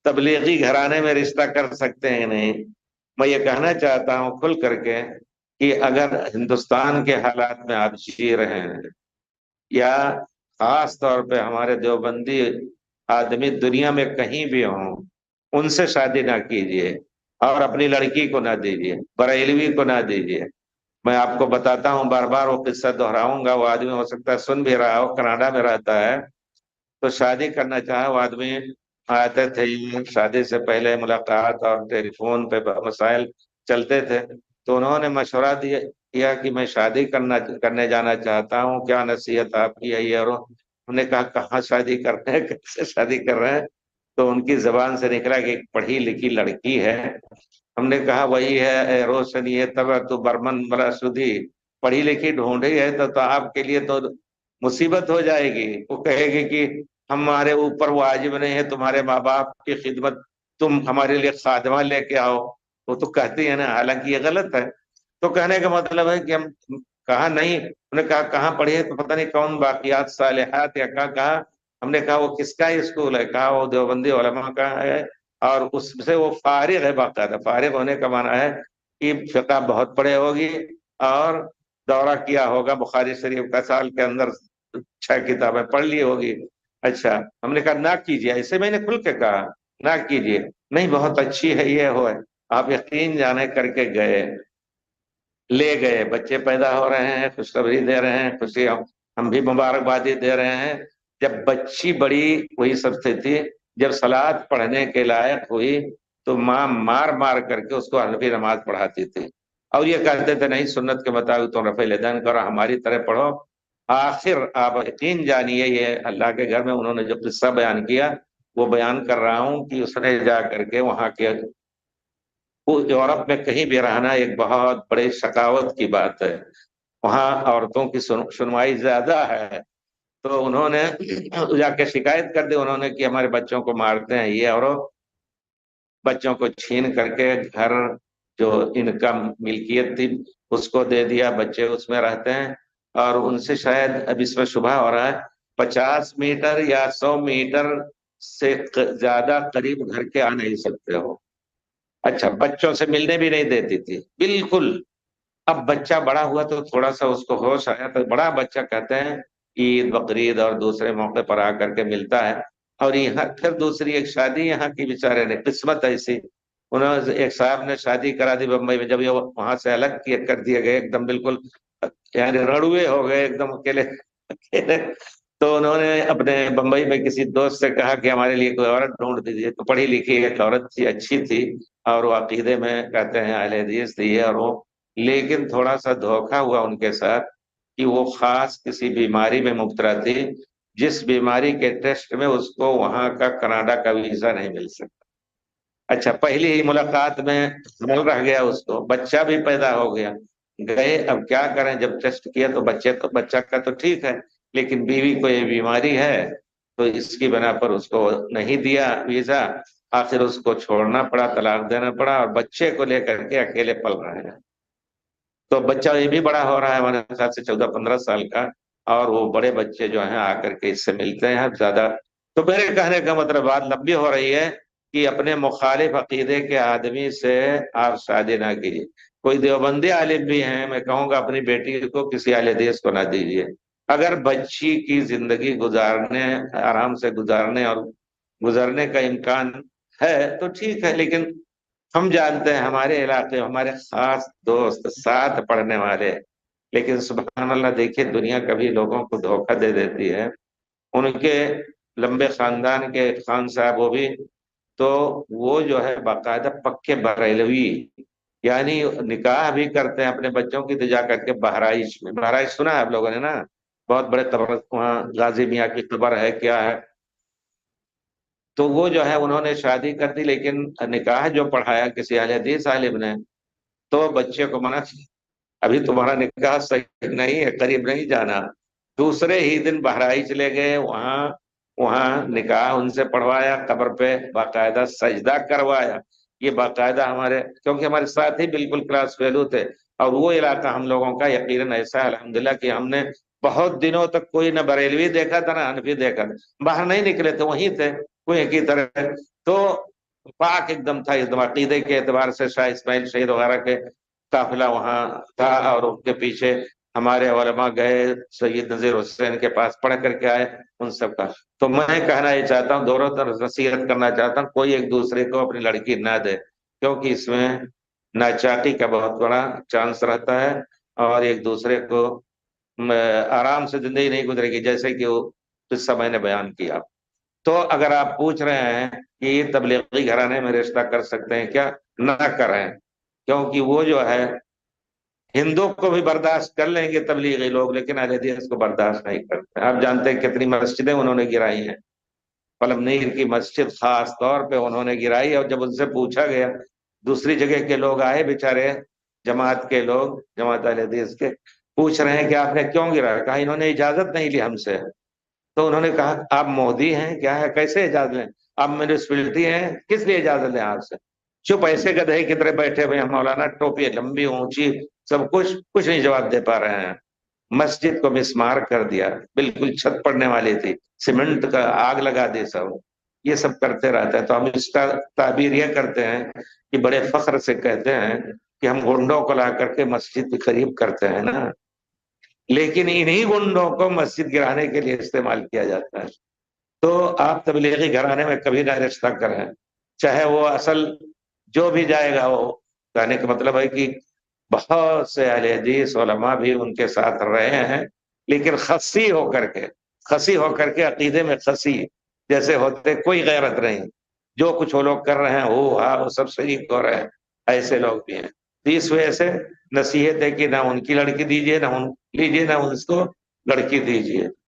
तबलीगी घराने में रिश्ता कर सकते हैं नहीं। मैं ये कहना चाहता हूँ खुल करके कि अगर हिंदुस्तान के हालात में आप जी रहे हैं, या खास तौर पे हमारे देवबंदी आदमी दुनिया में कहीं भी हों, उनसे शादी ना कीजिए और अपनी लड़की को ना दीजिए, बरेलवी को ना दीजिए। मैं आपको बताता हूँ, बार बार वो किस्सा दोहराऊंगा, वो आदमी हो सकता है सुन भी रहा हो, कनाडा में रहता है, तो शादी करना चाहे वो आदमी, आते थे शादी से पहले मुलाकात और टेलीफोन पे मसाइल चलते थे, तो उन्होंने मशवरा दिया किया कि मैं शादी करने जाना चाहता हूँ, क्या नसीहत आपकी है? और हमने कहा कहाँ शादी कर रहे हैं, कैसे शादी कर रहे हैं? तो उनकी जबान से निकला कि एक पढ़ी लिखी लड़की है। हमने कहा वही है रोशनी है तब तो बर्मन बड़ा सुधी, पढ़ी लिखी ढूंढी है तो आपके लिए तो मुसीबत हो जाएगी। वो कहेगी कि हमारे ऊपर वाजिब नहीं है तुम्हारे माँ बाप की खिदमत, तुम हमारे लिए खादमा लेके आओ। वो तो कहती है ना, हालांकि ये गलत है। तो कहने का मतलब है कि हम, कहा नहीं, उन्होंने कहा कहाँ पढ़ी है? तो पता नहीं कौन बाकियात सालिहात या कहा। हमने कहा वो किसका स्कूल है? कहा वो देवबंदी उलमा का है, और उससे वो फारिग है। बाकायदा फारिग होने का माना है कि फिक़ह बहुत पढ़े होगी और दौरा किया होगा बुखारी शरीफ का, साल के अंदर 6 किताबें पढ़ ली होगी। अच्छा, हमने कहा ना कीजिए ऐसे, मैंने खुल के कहा ना कीजिए। नहीं बहुत अच्छी है, ये हो है। आप यकीन जाने करके गए, ले गए, बच्चे पैदा हो रहे हैं, खुशखबरी दे रहे हैं, खुशी हम भी मुबारकबादी दे रहे हैं। जब बच्ची बड़ी हुई सब थी, जब सलात पढ़ने के लायक हुई, तो माँ मार मार करके उसको हनफी नमाज पढ़ाती थी, और ये कहते थे नहीं सुन्नत के मुताबिक तुम रफ़े यदैन करो, हमारी तरह पढ़ो। आखिर आप यकीन जानिए, ये अल्लाह के घर में उन्होंने जो किस्सा बयान किया, वो बयान कर रहा हूँ कि उसने जा करके वहां के, वो यूरोप में कहीं भी रहना एक बहुत बड़े शकावत की बात है। वहां औरतों की सुनवाई ज्यादा है। तो उन्होंने जाके शिकायत कर दी उन्होंने कि हमारे बच्चों को मारते हैं ये, और वो बच्चों को छीन करके घर जो इनका मिल्कियत थी उसको दे दिया, बच्चे उसमें रहते हैं। और उनसे शायद अब इसमें शुबह हो रहा है 50 मीटर या 100 मीटर से ज्यादा करीब घर के आ नहीं सकते हो। अच्छा, बच्चों से मिलने भी नहीं देती थी बिल्कुल। अब बच्चा बड़ा हुआ तो थोड़ा सा उसको होश आया, तो बड़ा बच्चा कहते हैं ईद बकरीद और दूसरे मौके पर आकर के मिलता है। और यहाँ फिर दूसरी एक शादी यहाँ की बेचारे ने किस्मत ऐसी, उन्होंने एक साहब ने शादी करा दी बम्बई में। जब ये वहां से अलग किए कर दिए गए एकदम बिल्कुल, यानी रणुए हो गए एकदम अकेले अकेले, तो उन्होंने अपने बम्बई में किसी दोस्त से कहा कि हमारे लिए कोई औरत ढूंढ दीजिए। तो पढ़ी लिखी एक औरत थी, अच्छी थी, और वो अकीदे में कहते हैं अहले हदीस थी और वो, लेकिन थोड़ा सा धोखा हुआ उनके साथ कि वो खास किसी बीमारी में मुब्तला थी, जिस बीमारी के टेस्ट में उसको वहां का कनाडा का वीजा नहीं मिल सकता। अच्छा, पहली ही मुलाकात में मल रह गया, उसको बच्चा भी पैदा हो गया। गए, अब क्या करें, जब टेस्ट किया तो बच्चा का तो ठीक है, लेकिन बीवी को ये बीमारी है, तो इसकी बना पर उसको नहीं दिया वीजा। आखिर उसको छोड़ना पड़ा, तलाक देना पड़ा, और बच्चे को लेकर के अकेले पल रहे हैं। तो बच्चा ये भी बड़ा हो रहा है हमारे ख्याल से 14-15 साल का, और वो बड़े बच्चे जो हैं आकर के इससे मिलते हैं ज्यादा। तो मेरे कहने का मतलब बात लंबी हो रही है कि अपने मुखालिफ अकीदे के आदमी से आप शादी ना कीजिए। कोई देवबंदी आलिम भी हैं, मैं कहूंगा अपनी बेटी को किसी अहले हदीस को ना दीजिए। अगर बच्ची की जिंदगी गुजारने, आराम से गुजारने और गुजरने का इम्कान है तो ठीक है, लेकिन हम जानते हैं हमारे इलाके हमारे खास दोस्त साथ पढ़ने वाले, लेकिन सुभान अल्लाह देखिए दुनिया कभी लोगों को धोखा दे देती है। उनके लंबे खानदान के खान साहब वो भी, तो वो जो है बाकायदा पक्के बरेलवी, यानी निकाह भी करते हैं अपने बच्चों की, तो जा करके बहराइच में, बहराइच सुना है आप लोगों ने ना, बहुत बड़े कब्र वहाँ गाजी मियाँ की कब्र है क्या है। तो वो जो है उन्होंने शादी कर दी, लेकिन निकाह जो पढ़ाया किसी अहले हदीस आलिम ने, तो बच्चे को मना, अभी तुम्हारा निकाह सही नहीं है, करीब नहीं जाना। दूसरे ही दिन बहराइच ले गए, वहां वहां निकाह उनसे पढ़वाया, कब्र पे बाकायदा सजदा करवाया। ये बाकायदा हमारे, क्योंकि हमारे साथ ही बिल्कुल क्लास फेलू थे, और वो इलाका हम लोगों का यकीनन ऐसा है अल्हम्दुलिल्लाह कि हमने बहुत दिनों तक कोई न बरेलवी देखा था ना हनफी देखा था, बाहर नहीं निकले थे, वहीं थे कुएं की तरह। तो पाक एकदम था, एकदम अकीदे के एतबार से शाह इस्माइल शहीद वगैरह के काफिला वहां था, और उनके पीछे हमारे उलमा गए, सैयद नजीर हुसैन के पास पढ़ करके आए उन सब का। तो मैं कहना ये चाहता हूँ, दोनों तरफ नसीहत करना चाहता हूँ, कोई एक दूसरे को अपनी लड़की ना दे, क्योंकि इसमें नाचाटी का बहुत बड़ा चांस रहता है, और एक दूसरे को आराम से जिंदगी नहीं गुजरेगी, जैसे कि वो इस समय ने बयान किया। तो अगर आप पूछ रहे हैं कि ये तबलीगी घराने में रिश्ता कर सकते हैं क्या, ना करें, क्योंकि वो जो है हिंदू को भी बर्दाश्त कर लेंगे तबलीगी लोग, लेकिन अहले हदीस को बर्दाश्त नहीं करते। आप जानते हैं कितनी मस्जिदें उन्होंने गिराई हैं, पलमनीर की मस्जिद खास तौर पे उन्होंने गिराई, और जब उनसे पूछा गया, दूसरी जगह के लोग आए बेचारे, जमात के लोग, जमात अहले हदीस के, पूछ रहे हैं कि आपने क्यों गिराया, कहा इन्होंने इजाजत नहीं ली हमसे। तो उन्होंने कहा आप मोदी हैं क्या, है कैसे इजाजत लें, आप म्यूनिसिपैलिटी हैं, किस लिए इजाजत लें आपसे। चुप ऐसे गधे की तरह बैठे हुए हैं मौलाना, टोपी लंबी ऊंची, सब कुछ नहीं जवाब दे पा रहे हैं। मस्जिद को मिसमार कर दिया, बिल्कुल छत पड़ने वाली थी, सीमेंट का आग लगा दी सब, ये सब करते रहते हैं। तो हम इसका ताबीर यह करते हैं कि बड़े फख्र से कहते हैं कि हम गुंडों को ला करके मस्जिद के करीब करते हैं ना, लेकिन इन्हीं गुंडों को मस्जिद गिराने के लिए इस्तेमाल किया जाता है। तो आप तबलीगी घराने में कभी ना रिश्ता करें, चाहे वो असल जो भी जाएगा वो, कहने का मतलब है कि बहुत से अहले हदीस उलमा भी उनके साथ रहे हैं, लेकिन खसी होकर के अकीदे में खसी जैसे होते, कोई गैरत नहीं, जो कुछ वो लोग कर रहे हैं हो हाँ वो सब शरीक हो रहे हैं, ऐसे लोग भी हैं। तो इस वजह से नसीहत है कि ना उनकी लड़की दीजिए, ना उन लीजिए, ना उसको लड़की दीजिए।